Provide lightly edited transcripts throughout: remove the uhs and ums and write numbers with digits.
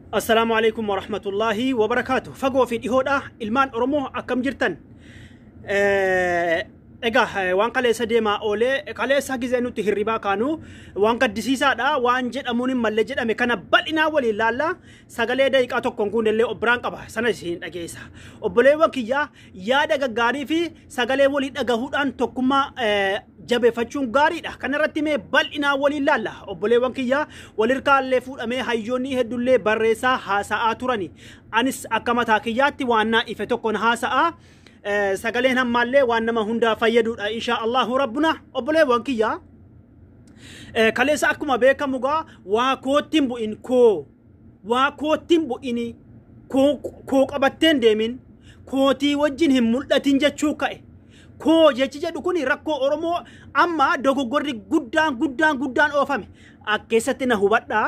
السلام عليكم ورحمة الله وبركاته. فقوا في إهودا إلمان أرمو أكم جرتن. وان قال سديما أولي قال ساجزة نو تهربا كانوا وان قد دسيسا دا وان جد أموني ملجد أمكانا بالنا ولي لالا ساقلي دا يكاتو كونكون اللي أبران قبا سنسين أجيسا أبولي وكيا يا دا غاري في ساقلي ولي دا غهودان توكما jabe fachuun gaariidha kan irratti mee bal'ina waliin laalla obboleewwan kiyya walirkaallee fuudhamee hayyoonni hedduullee barreessaa haasa'aa turani anis akka mataa kiyyaatti waan naa ife tokkoon haasa'aa sagaleen hammaallee waan nama hundaa fayyaduudha insha Allahu rabbuna obboleewwan kiyya kaleessa akkuma beekamu gaa waa koottiin bu'in waa koottiin bu'ini koo qabatteen deemin kootii wajjin hin mul'atin jechuu ka'e ko jechi jedhu kuni rakko oromo amma dogoggorri guddaan oofame akkesatti na hubadha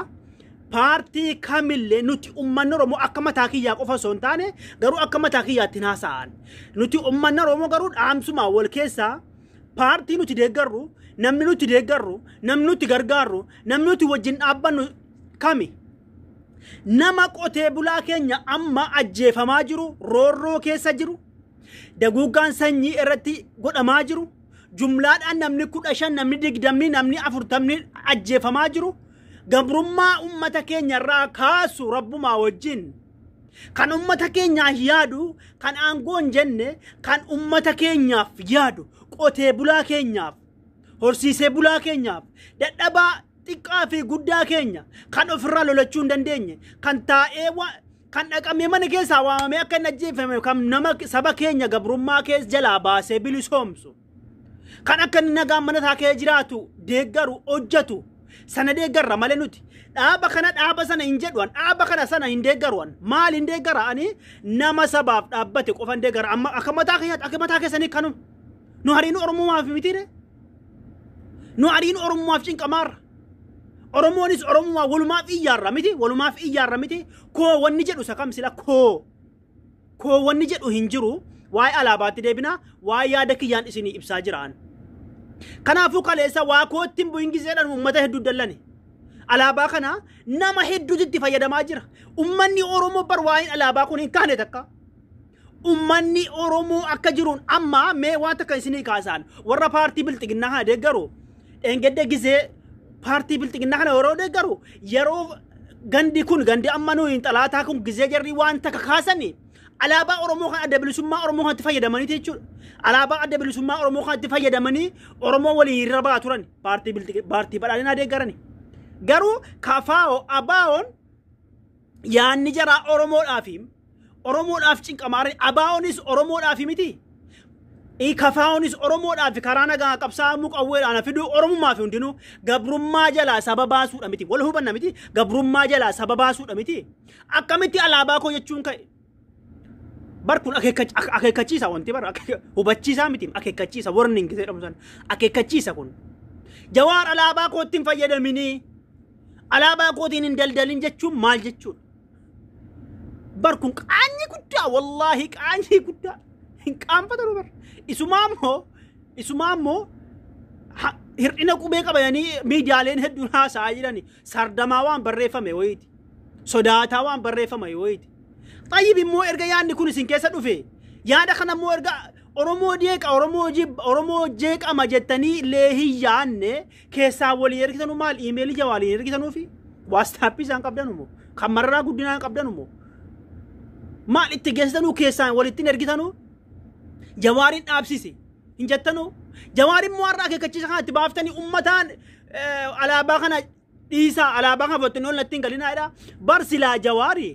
partii kamille nuti ummanni oromo akka mataa kiyyaa qofa son taane garuu akka mataa kiyyaatti haasa'an nuti ummanni oromo garuu dhaamsuma wal keessa partii nuti deeggarru namni nuti deeggarru namni nuti gargaarru namni nuti wajjin dhaabbannu kami nama qotee bulaa keenya amma ajjeefamaa jiru roorroo keessa jiru daguugaan sanyii irratti godhamaa jiru jumlaadhaan namni 15 namni 20 namni 40 ajjeefamaa jiru gabrummaa ummata keenya irraa kaasu rabbumaa wajjin kan ummata keenyaaf yaadu kan aangoon jenne kan ummata keenyaaf yaadu qotee bulaa keenyaaf horsiisee bulaa keenyaaf dadhabaa xiqqaa fi guddaa keenya kan ofirraa lolachuu hin dandeenye kan taa'ee kan dhaqamee mana keessa waamamee akka hin ajjeefame kan nama saba keenya gabrummaa keessa jalaa baasee bilisoomsu kan akka inni nagaan mana isaa keessa jiraatu deeggaru hojjetu sana deeggarra malee nuti dhaaba kana dhaaba sana hin jedhuan dhaaba kana sana hin deeggaruan maal hin deeggara'anii nama sabaaf dhaabbate qofa hin deeggara amma akka mataa keessanii kanu nu hariin oromummaaf mitiire nu hariin oromummaaf cinqamaarra Oromonis Oromuma walumaaf iyyaarra miti ko wanni jedhu sakam sila ko wanni jedhu hin jiru waa'ee alaabaatti deebina waa'ee yaada kiyyaan isinii ibsaa jiraan kanaafuu kaleessa waa koottiin bu'in giseedhaan ummata hedduu dallane alaabaa kana nama hedduutti fayyadamaa jira ummanni Oromoo bar waa'een alaabaa kun hin kaane takka ummanni Oromoo akka jiruun amma mee waan takka isinii kaasaan warra paartii bilxiginnaa haa deeggaru engedde gisee partii bilxiginnaa kana yeroo deeggaru yeroo gandi ammanuu hin xalaataa kun gizee jarri waan takka kaasani alaabaa Oromoo kan adda bilisummaa Oromoo kan itti fayyadamanii jechuudha alaabaa adda bilisummaa Oromoo kan itti fayyadamanii Oromoo waliin hiriira ba'aa turan paartii badhaadhinaa deeggarani garuu kafaa'oo abaa'oon yaanni jaraa Oromoodhaaf cinqamaarani abaa'oonis Oromoodhaaf miti kafaa'oonis Oromoodhaaf karaa nagaa qabsaa'uu qawweedhaan fiduu Oromummaa fi hundinuu gabrummaa jalaa sababaasuudha miti wal hubanna miti gabrummaa jalaa sababaasuudha miti akkamitti alaabaa koo jechuun ka'e barkun akeekkachiisa wanti bar hubachiisaa miti akeekkachiisa warning jedhamu san akeekkachiisa kun Jawaar alaabaa kootiin fayyadamini alaabaa kootiin hin daldalin jechuun maal jechuudha barkun qaanyi guddaa wallaahi qaanyi guddaa hin qaanfatanu bar isumaammoo hirdina qubee qabayanii miidiyaaleen hedduun haasa'aa jirani sardamaa waan barreeffame wayiiti sodaataa waan barreeffame wayiiti xayyib immoo erga yaadni kun isin keessa dhufe yaada kana immoo erga Oromoo jeeqama jettanii leehii yaanne keessaa walii ergitanu maal iimeelii jawaalii ergitanu fi waastaappii isaan qabdanu moo kan mararaa guddinaa qabdanu moo maal itti geessitanu keessaan walittiin ergitanu Jawaarin dhaabsise hin jettanu Jawaarin mu'arraa akeekkachiisa kanatti baaftanii ummataan alaabaa kana dhiisaa alaabaa kana fottinoon lattiin galinaadha bar silaa Jawaari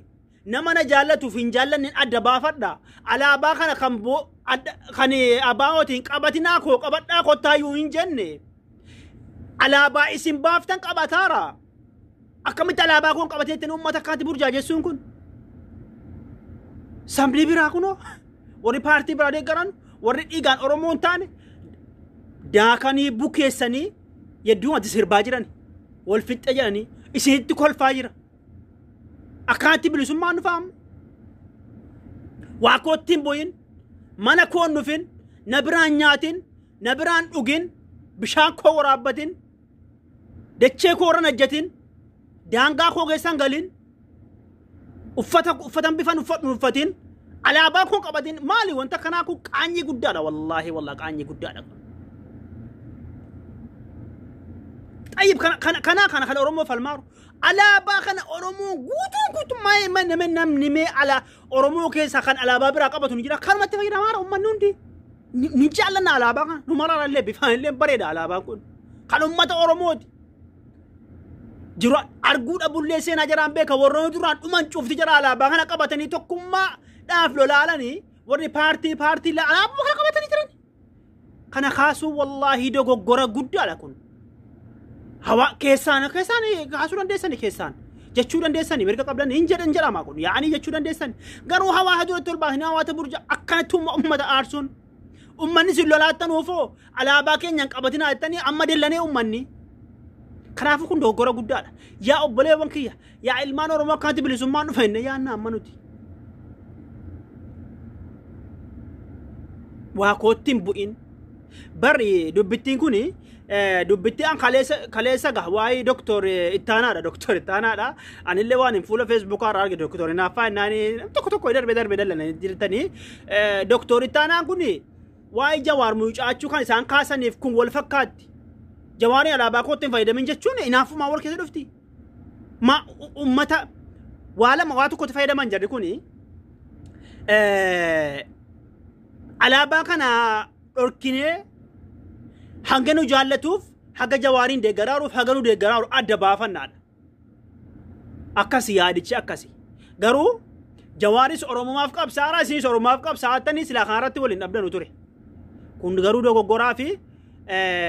nama na jaallatuuf hin jaallanne adda baafadha alaabaa kana kan abaa'ootiin qabatinaa koo qabadhaa kottaayyuu hin jenne alaabaa isin baaftan qabataara akkamitti alaabaa kun qabateetti ummata akkaatti burjaajessuun kun sambii biraa kunoo warri paartii biraa deeggaran warri dhiigaan Oromoon taane daakanii bukeessanii yedduumatti sirbaa jiran wal fixxe jedhanii isinitti kolfaa jira akkaatti bilisummaan dhufaamu waa koottiin bu'in mana koon dhufin na biraan nyaatin na biraan dhugin bishaan koo waraabbatin dachee koo irra najjatin daangaa koo geessan galin uffatan bifan uffatin alaabaa kun qabatin maali wanta kanaa kun qaanyii guddaadha wallahi qaanyii guddaadha. طيب كان أورومو فالمارو على باخنا أورومو قوتو ما نمي على أورومو كيسا كان على باب رقبة نجرا كان ما تفينا مارو نوندي نجعلنا على باخنا نمرر اللي بفان اللي بريد على باخون كان أمة أورومو جرا أرجود أبو اللي سينا جرام بيكا ورنو جرا أمان شوف تجرا على باخنا قبتني تو كم دافلو لالني ورني بارتي لا على باخنا قبتني ترى كان خاصو والله دوغو غورا قد على كون هوا كيسان كاسوران ديساني كيسان جتشودان ديساني مرقا قبلان انجر ما كون يعني جتشودان ديساني قالوا هوا هدول تلبا هنا واتبرجا أكنتهم أمة آرسون أمني سلولاتن وفو على باكين ينقبتنا التاني أما دلني أمني كنافو كون دوغورا قدالا يا أبولي وانكيا يا علمان ورما كانت بلسمان فين يا نام منوتي وهاكوتين بوين بري دبتين كوني دبتي أن خالصة قهواي دكتور إتانا أنا اللي واني فولا فيسبوك أراك دكتور نافع ناني تكو يدر بدل لنا ديرتني دكتور إتانا كوني واي جوار موج أشوف كان إنسان كاسا نفكون والفكات جواري على باكوتين فايدة من جتشونه إنافو ما ورك يدفتي ما أمتا وعلى ما واتو كنت فايدة من جري كوني على باكنا أركيني هنگنو جالتوف حقا جوارين ديگراروف هنگنو ديگرارو أدى بافنان أكاسي ياديش أكاسي غرو جواريس أرومو مافقاب سارا سينيس أرومو مافقاب ساعتاني سلا خاراتي ولين أبدا نتوري كون غرو دوغو غرافي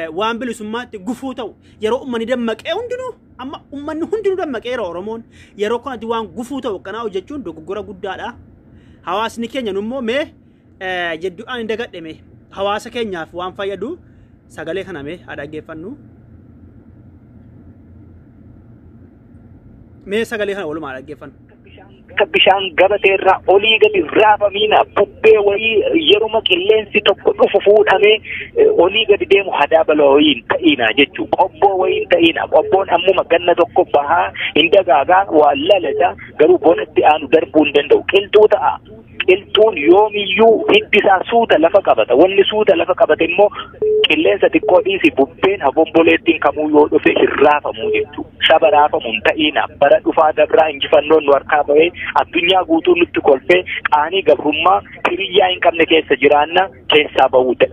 وانبلو سماتي غفو تاو يرو أماني دمك هندنو أما أماني هندنو دمك أرومون يرو كانت وان غفو تاو كناو جتشون دوغو غرا قدالا حواس نكينيا نمو مي جدو آن دغت دمي حواس كينيا فوان فايدو ساقالي خانا مي هذا جيفانو مي ساقالي خانا ولو مالا جيفان كبشان غبتي را اولي غدي رافا مينا بوبي وي يروما كيلين سي توكو فوفود امي اولي غدي ديمو هدا بلوين تاينا جچو قبو وي تاينا قبون امو مغنا توكو باها اندغاغا ولا لدا غرو بونتي انو دربون دندو كنتو تا التون يومي يو هدسا سوتا لفقبتا وني سوتا لفقبتا مو كيلنسا تكوديسي بوبين هبون بوليتين كمو يو دفي الرافا موجتو شابا رافا منتئينا برا دفا دبرا انجفنون ورقابوي الدنيا قوتو نتكول في آني غبرما كريا انكم نكيسا جرانا كيسا باوتا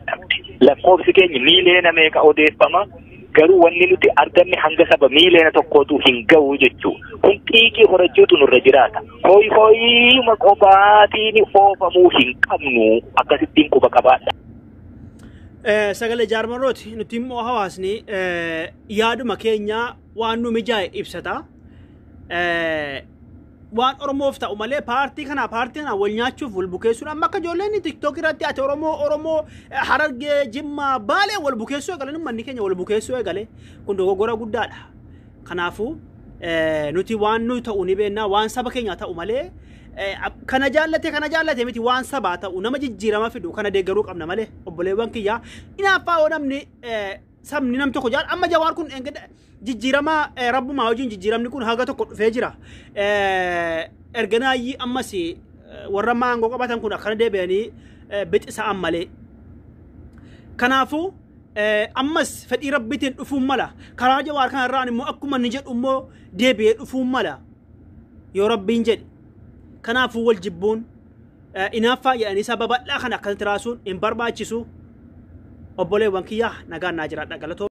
لقوب سكيني ميلينا ميكا اوديس بما garuu wanni nuti arganne hanga saba miileena tokkootu hin ga'u jechuudha. Kun xiiqii horachuutu nurra jiraata. Hooyi maqobaatiin oofamuu hin qabnu akkasittiin quba qabaadha. Sagalee jaarmarooti nuti immoo hawaasni yaaduma keenya waan nu mijaa'e ibsata. Waan Oromoof ta'u malee paartii kana wal nyaachuuf wal bukeessuun amma akka ijoolleen TikTok irratti ati Oromoo Harargee Jimmaa Baalee wal bukeessuu eegale manni keenya wal bukeessuu eegale kun dogoggora guddaadha. Kanaafuu nuti waan nu ta'u ni beekna waan saba keenya ta'u malee kana jaallate miti waan sabaa ta'u nama jijjiirama fidu kana deeggaruu qabna malee obboleewwan kiyyaa inaaffaa namni sabni nam tokko jaal amma Jawaar kun jijjiirama rabbuma wajin jijjiiramni kun haga tokko dhufee jira erganaayi ammas warra maangoo qabatan kun akkana deebi'anii bixisa ammalee kanaafu ammas fedhii rabbitiin dhufuun mala karaa Jawaar kana irraan immoo akkuma ni jedhu immoo deebi'ee dhufuun mala yoo rabbiin jedhe kanaafu wal jibbuun inaaffaa jedhanii sababa bal'aa kana akkasitti raasuun hin barbaachisu obboleewwan kiyyaa nagaan naa jiraadha galatoo